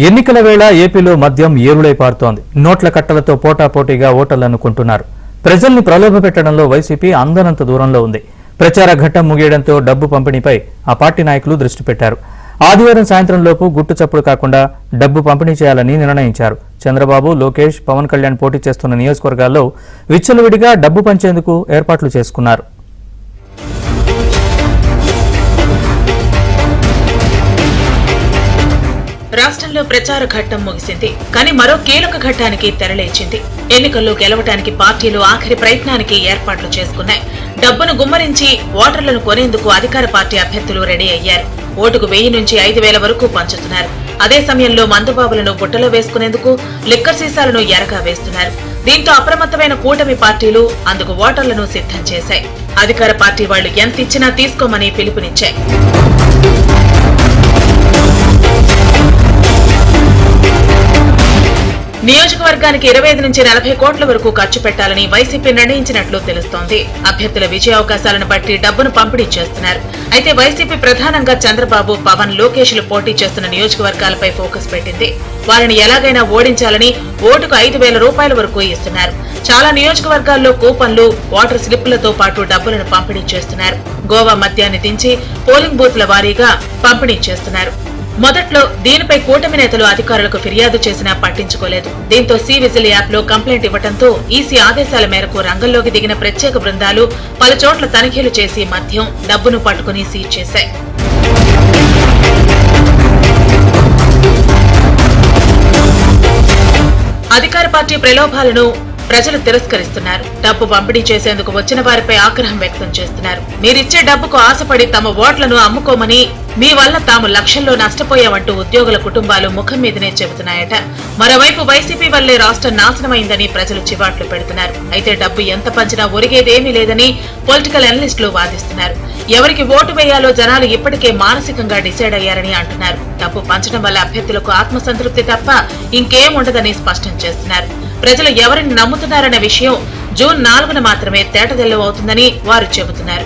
ఎన్నికల వేళ ఏపీలో మద్యం ఏరులై పారుతోంది. నోట్ల కట్టలతో పోటాపోటీగా ఓటర్లను కొంటున్నారు. ప్రజల్ని ప్రలోభపెట్టడంలో వైసీపీ అందనంత దూరంలో ఉంది. ప్రచార ఘట్టం ముగియడంతో డబ్బు పంపిణీపై ఆ పార్టీ నాయకులు దృష్టి పెట్టారు. ఆదివారం సాయంత్రంలోపు గుట్టు చప్పుడు కాకుండా డబ్బు పంపిణీ చేయాలని నిర్ణయించారు. చంద్రబాబు, లోకేష్, పవన్ కళ్యాణ్ పోటీ చేస్తున్న నియోజకవర్గాల్లో విచ్చలవిడిగా డబ్బు పంచేందుకు ఏర్పాట్లు చేసుకున్నారు. రాష్ట్రంలో ప్రచార ఘట్టం ముగిసింది. కానీ మరో కీలక ఘట్టానికి తెరలేచింది. ఎన్నికల్లో గెలవడానికి పార్టీలు ఆఖరి ప్రయత్నానికి ఏర్పాట్లు చేసుకున్నాయి. డబ్బును గుమ్మరించి ఓటర్లను కొనేందుకు అధికార పార్టీ అభ్యర్థులు రెడీ అయ్యారు. ఓటుకు 1000 నుంచి 5000 వరకు పంచుతున్నారు. అదే సమయంలో మందుబాబులను బుట్టలో వేసుకునేందుకు లిక్కర్ సీసాలను ఎరగా వేస్తున్నారు. దీంతో అప్రమత్తమైన కూటమి పార్టీలు అందుకు ఓటర్లను సిద్ధం చేశాయి. అధికార పార్టీ వాళ్లు ఎంత ఇచ్చినా తీసుకోమని పిలుపునిచ్చాయి. నియోజకవర్గానికి 25 నుంచి 40 కోట్ల వరకు ఖర్చు పెట్టాలని వైసీపీ నిర్ణయించినట్లు తెలుస్తోంది. అభ్యర్థుల విజయావకాశాలను బట్టి డబ్బును పంపిణీ చేస్తున్నారు. అయితే వైసీపీ ప్రధానంగా చంద్రబాబు, పవన్, లోకేష్లు పోటీ చేస్తున్న నియోజకవర్గాలపై ఫోకస్ పెట్టింది. వారిని ఎలాగైనా ఓడించాలని ఓటుకు 5000 రూపాయల వరకు ఇస్తున్నారు. చాలా నియోజకవర్గాల్లో కూపన్లు, ఓటర్ స్లిప్పులతో పాటు డబ్బులను పంపిణీ చేస్తున్నారు. గోవా మద్యాన్ని దించి పోలింగ్ బూత్ల వారీగా పంపిణీ చేస్తున్నారు. మొదట్లో దీనిపై కూటమి నేతలు అధికారులకు ఫిర్యాదు చేసినా పట్టించుకోలేదు. దీంతో సి విజిల్ యాప్ లో కంప్లైంట్ ఇవ్వడంతో ఈసీ ఆదేశాల మేరకు రంగంలోకి దిగిన ప్రత్యేక బృందాలు పలు చోట్ల తనిఖీలు చేసి మద్యం, డబ్బును పట్టుకుని సీజ్ చేశాయి. అధికార పార్టీ ప్రలోభాలను ప్రజలు తిరస్కరిస్తున్నారు. డబ్బు పంపిణీ చేసేందుకు వచ్చిన వారిపై ఆగ్రహం వ్యక్తం చేస్తున్నారు. మీరిచ్చే డబ్బుకు ఆశపడి తమ ఓట్లను అమ్ముకోమని, మీ వల్ల తాము లక్షల్లో నష్టపోయామంటూ ఉద్యోగుల కుటుంబాలు ముఖం మీదనే చెబుతున్నాయట. మరోవైపు వైసీపీ వల్లే రాష్ట్రం నాశనమైందని ప్రజలు చివాట్లు పెడుతున్నారు. అయితే డబ్బు ఎంత పంచినా ఒరిగేదేమీ లేదని పొలిటికల్ అనలిస్టులు వాదిస్తున్నారు. ఎవరికి ఓటు వేయాలో జనాలు ఇప్పటికే మానసికంగా డిసైడ్ అయ్యారని అంటున్నారు. డబ్బు పంచడం వల్ల అభ్యర్థులకు ఆత్మసంతృప్తి తప్ప ఇంకేం ఉండదని స్పష్టం చేస్తున్నారు. ప్రజలు ఎవరిని నమ్ముతున్నారన్న విషయం జూన్ 4న మాత్రమే తేటతెల్లం అవుతుందని వారు చెబుతున్నారు.